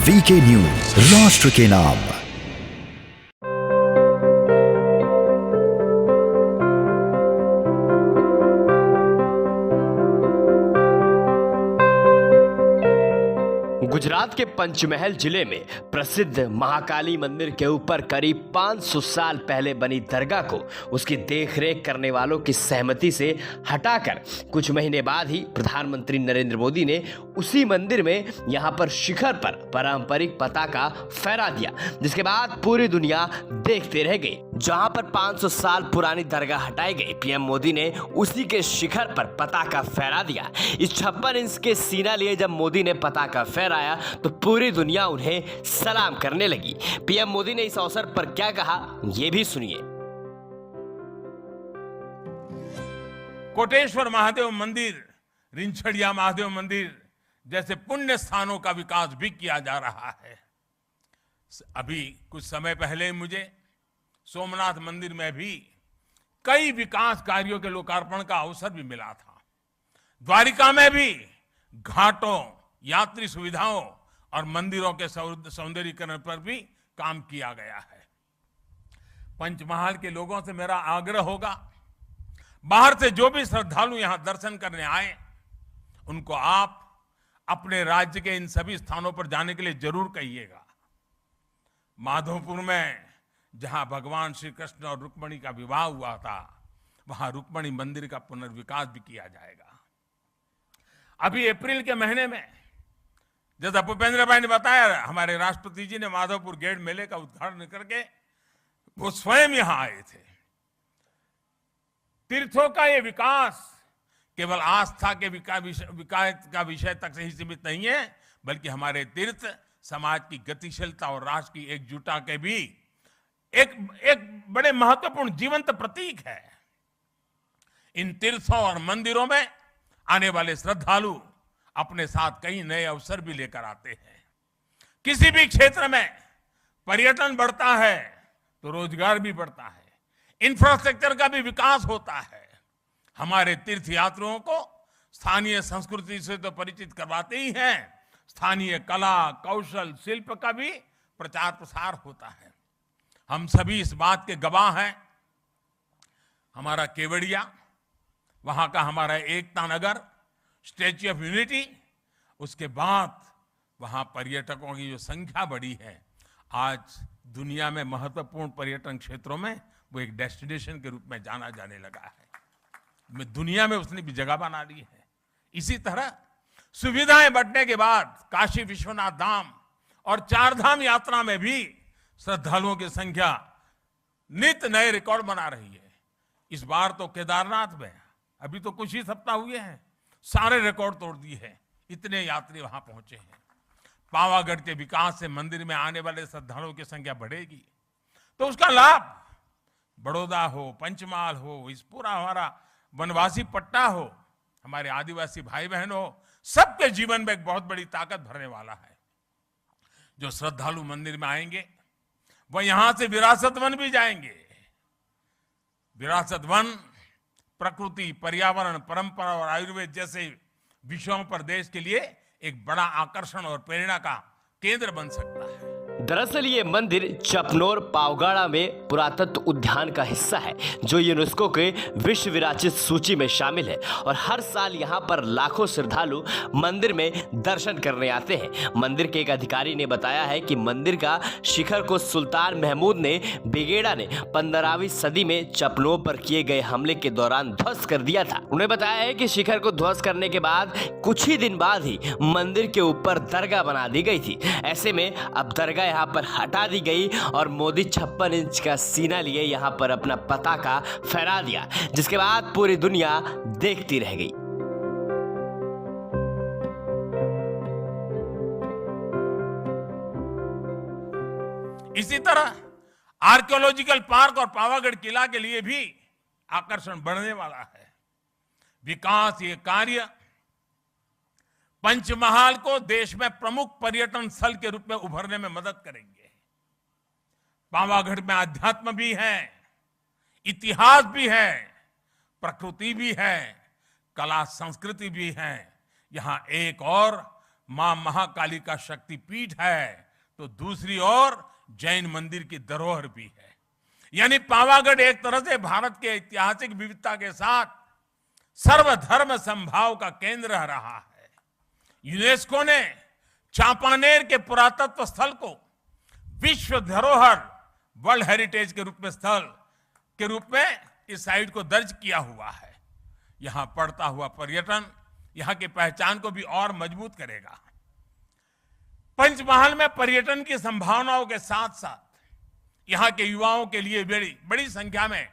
VK news, राष्ट्र के नाम। गुजरात के पंचमहल जिले में प्रसिद्ध महाकाली मंदिर के ऊपर करीब 500 साल पहले बनी दरगाह को उसकी देखरेख करने वालों की सहमति से हटाकर कुछ महीने बाद ही प्रधानमंत्री नरेंद्र मोदी ने उसी मंदिर में यहां पर शिखर पर पारंपरिक पताका फहरा दिया, जिसके बाद पूरी दुनिया देखते रह गई। जहां पर 500 साल पुरानी दरगाह हटाई गई, पीएम मोदी ने उसी के शिखर पर पताका फहरा दिया। इस 56 इंच के सीना लिए जब मोदी ने पताका फहराया तो पूरी दुनिया उन्हें सलाम करने लगी। पीएम मोदी ने इस अवसर पर क्या कहा, ये भी सुनिए। कोटेश्वर महादेव मंदिर, रिंछड़िया महादेव मंदिर जैसे पुण्य स्थानों का विकास भी किया जा रहा है। अभी कुछ समय पहले मुझे सोमनाथ मंदिर में भी कई विकास कार्यों के लोकार्पण का अवसर भी मिला था। द्वारिका में भी घाटों, यात्री सुविधाओं और मंदिरों के सौंदर्यीकरण पर भी काम किया गया है। पंचमहाल के लोगों से मेरा आग्रह होगा, बाहर से जो भी श्रद्धालु यहां दर्शन करने आए, उनको आप अपने राज्य के इन सभी स्थानों पर जाने के लिए जरूर कहिएगा। माधोपुर में जहां भगवान श्री कृष्ण और रुक्मिणी का विवाह हुआ था, वहां रुक्मिणी मंदिर का पुनर्विकास भी किया जाएगा। अभी अप्रैल के महीने में जैसा भूपेंद्र भाई ने बताया, हमारे राष्ट्रपति जी ने माधवपुर गेट मेले का उद्घाटन करके वो स्वयं यहां आए थे। तीर्थों का ये विकास केवल आस्था के विकास का विषय तक से ही सीमित नहीं है, बल्कि हमारे तीर्थ समाज की गतिशीलता और राष्ट्र की एकजुटता के भी एक बड़े महत्वपूर्ण जीवंत प्रतीक है। इन तीर्थों और मंदिरों में आने वाले श्रद्धालु अपने साथ कई नए अवसर भी लेकर आते हैं। किसी भी क्षेत्र में पर्यटन बढ़ता है तो रोजगार भी बढ़ता है, इंफ्रास्ट्रक्चर का भी विकास होता है। हमारे तीर्थ यात्रियों को स्थानीय संस्कृति से तो परिचित करवाते ही हैं, स्थानीय कला, कौशल, शिल्प का भी प्रचार प्रसार होता है। हम सभी इस बात के गवाह हैं। हमारा केवड़िया, वहां का हमारा Ekta Nagar, statue of unity, उसके बाद वहां पर्यटकों की जो संख्या बढ़ी है, आज दुनिया में महत्वपूर्ण पर्यटन क्षेत्रों में वो एक डेस्टिनेशन के रूप में जाना जाने लगा है। दुनिया में उसने भी जगह बना ली है। इसी तरह सुविधाएं बढ़ने के बाद काशी विश्वनाथ धाम और चारधाम यात्रा में भी श्रद्धालुओं की संख्या नित्य नए रिकॉर्ड बना रही है। इस बार तो केदारनाथ में अभी तो कुछ ही सप्ताह हुए हैं, सारे रिकॉर्ड तोड़ दिए हैं, इतने यात्री वहां पहुंचे हैं। पावागढ़ के विकास से मंदिर में आने वाले श्रद्धालुओं की संख्या बढ़ेगी, तो उसका लाभ बड़ौदा हो, पंचमहाल हो, इस पूरा हमारा वनवासी पट्टा हो, हमारे आदिवासी भाई बहन हो, सबके जीवन में एक बहुत बड़ी ताकत भरने वाला है। जो श्रद्धालु मंदिर में आएंगे वह यहां से विरासत वन भी जाएंगे। विरासत वन प्रकृति, पर्यावरण, परंपरा और आयुर्वेद जैसे विषयों पर देश के लिए एक बड़ा आकर्षण और प्रेरणा का केंद्र बन सकता है। दरअसल ये मंदिर चपनोर पावगढ़ में पुरातत्व उद्यान का हिस्सा है, जो यूनेस्को के विश्व विरासत सूची में शामिल है और हर साल यहाँ पर लाखों श्रद्धालु मंदिर में दर्शन करने आते हैं। मंदिर के एक अधिकारी ने बताया है कि मंदिर का शिखर को सुल्तान महमूद ने बिगेड़ा ने 15वीं सदी में चपनोर पर किए गए हमले के दौरान ध्वस्त कर दिया था। उन्हें बताया है कि शिखर को ध्वस्त करने के बाद कुछ ही दिन बाद ही मंदिर के ऊपर दरगाह बना दी गई थी। ऐसे में अब दरगाह यहाँ पर हटा दी गई और मोदी 56 इंच का सीना लिए यहाँ पर अपना पताका फहरा दिया, जिसके बाद पूरी दुनिया देखती रह गई। इसी तरह आर्कियोलॉजिकल पार्क और पावागढ़ किला के लिए भी आकर्षण बढ़ने वाला है। विकास ये कार्य पंचमहाल को देश में प्रमुख पर्यटन स्थल के रूप में उभरने में मदद करेंगे। पावागढ़ में अध्यात्म भी है, इतिहास भी है, प्रकृति भी है, कला संस्कृति भी है। यहां एक और मां महाकाली का शक्तिपीठ है तो दूसरी ओर जैन मंदिर की धरोहर भी है। यानी पावागढ़ एक तरह से भारत के ऐतिहासिक विविधता के साथ सर्वधर्म समभाव का केंद्र रहा है। यूनेस्को ने चांपानेर के पुरातत्व स्थल को विश्व धरोहर वर्ल्ड हेरिटेज के रूप में इस साइट को दर्ज किया हुआ है। यहां बढ़ता हुआ पर्यटन यहां की पहचान को भी और मजबूत करेगा। पंचमहल में पर्यटन की संभावनाओं के साथ साथ यहां के युवाओं के लिए बड़ी संख्या में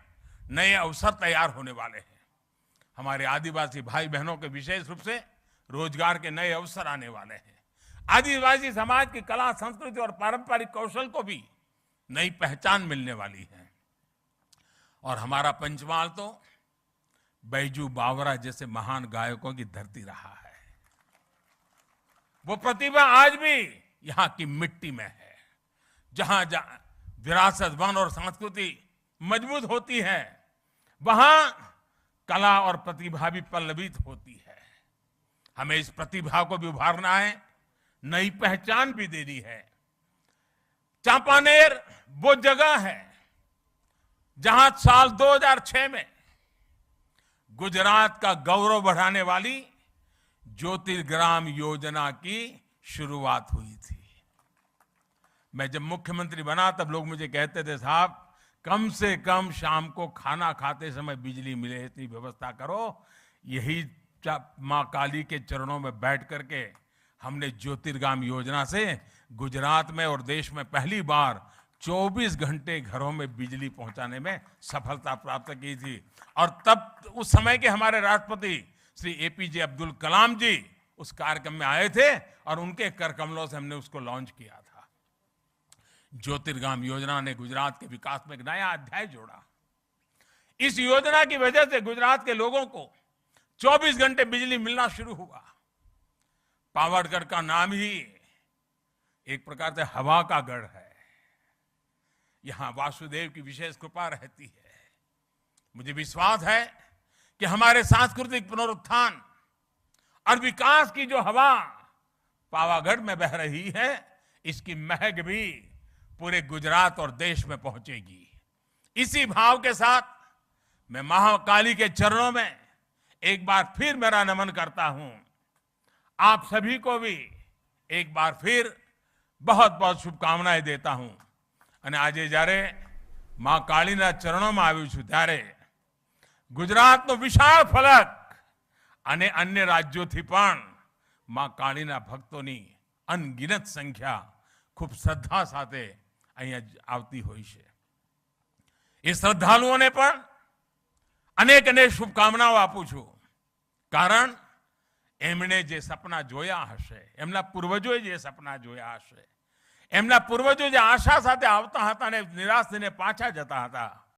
नए अवसर तैयार होने वाले हैं। हमारे आदिवासी भाई बहनों के विशेष रूप से रोजगार के नए अवसर आने वाले हैं। आदिवासी समाज की कला, संस्कृति और पारंपरिक कौशल को भी नई पहचान मिलने वाली है। और हमारा पंचमहाल तो बैजू बावरा जैसे महान गायकों की धरती रहा है। वो प्रतिभा आज भी यहां की मिट्टी में है। जहां विरासत, वन और संस्कृति मजबूत होती है, वहां कला और प्रतिभा भी पल्लवित होती है। हमें इस प्रतिभा को भी उभारना है, नई पहचान भी देनी है। चांपानेर वो जगह है जहां साल 2006 में गुजरात का गौरव बढ़ाने वाली ज्योतिर्ग्राम योजना की शुरुआत हुई थी। मैं जब मुख्यमंत्री बना तब लोग मुझे कहते थे, साहब कम से कम शाम को खाना खाते समय बिजली मिले इतनी व्यवस्था करो। यही मां काली के चरणों में बैठ करके हमने ज्योतिर्ग्राम योजना से गुजरात में और देश में पहली बार 24 घंटे घरों में बिजली पहुंचाने में सफलता प्राप्त की थी। और तब उस समय के हमारे राष्ट्रपति श्री एपीजे अब्दुल कलाम जी उस कार्यक्रम में आए थे और उनके कर कमलों से हमने उसको लॉन्च किया था। ज्योतिर्ग्राम योजना ने गुजरात के विकास में एक नया अध्याय जोड़ा। इस योजना की वजह से गुजरात के लोगों को 24 घंटे बिजली मिलना शुरू हुआ। पावरगढ़ का नाम ही एक प्रकार से हवा का गढ़ है। यहां वासुदेव की विशेष कृपा रहती है। मुझे विश्वास है कि हमारे सांस्कृतिक पुनरुत्थान और विकास की जो हवा पावागढ़ में बह रही है, इसकी महक भी पूरे गुजरात और देश में पहुंचेगी। इसी भाव के साथ मैं महाकाली के चरणों में एक बार फिर मेरा नमन करता हूं। आप सभी को भी एक बार फिर बहुत बहुत शुभकामनाएं देता हूं। અને આજે જ્યારે માં કાળીના ચરણોમાં આવ્યું છું ત્યારે ગુજરાતનો વિશાળ ફલક અને અન્ય રાજ્યોથી પણ માં કાળીના ભક્તોની અનગિનત સંખ્યા ખૂબ શ્રદ્ધા સાથે અહીંયા આવતી હોય છે। એ શ્રદ્ધાળુઓને પણ અનેક અનેક શુભકામનાઓ આપું છું। કારણ એમણે જે સપના જોયા હશે, એમના પૂર્વજોએ જે સપના જોયા હશે, એમના પૂર્વજો જે આશા સાથે આવતા હતા અને નિરાશ થઈને પાછા જતા હતા,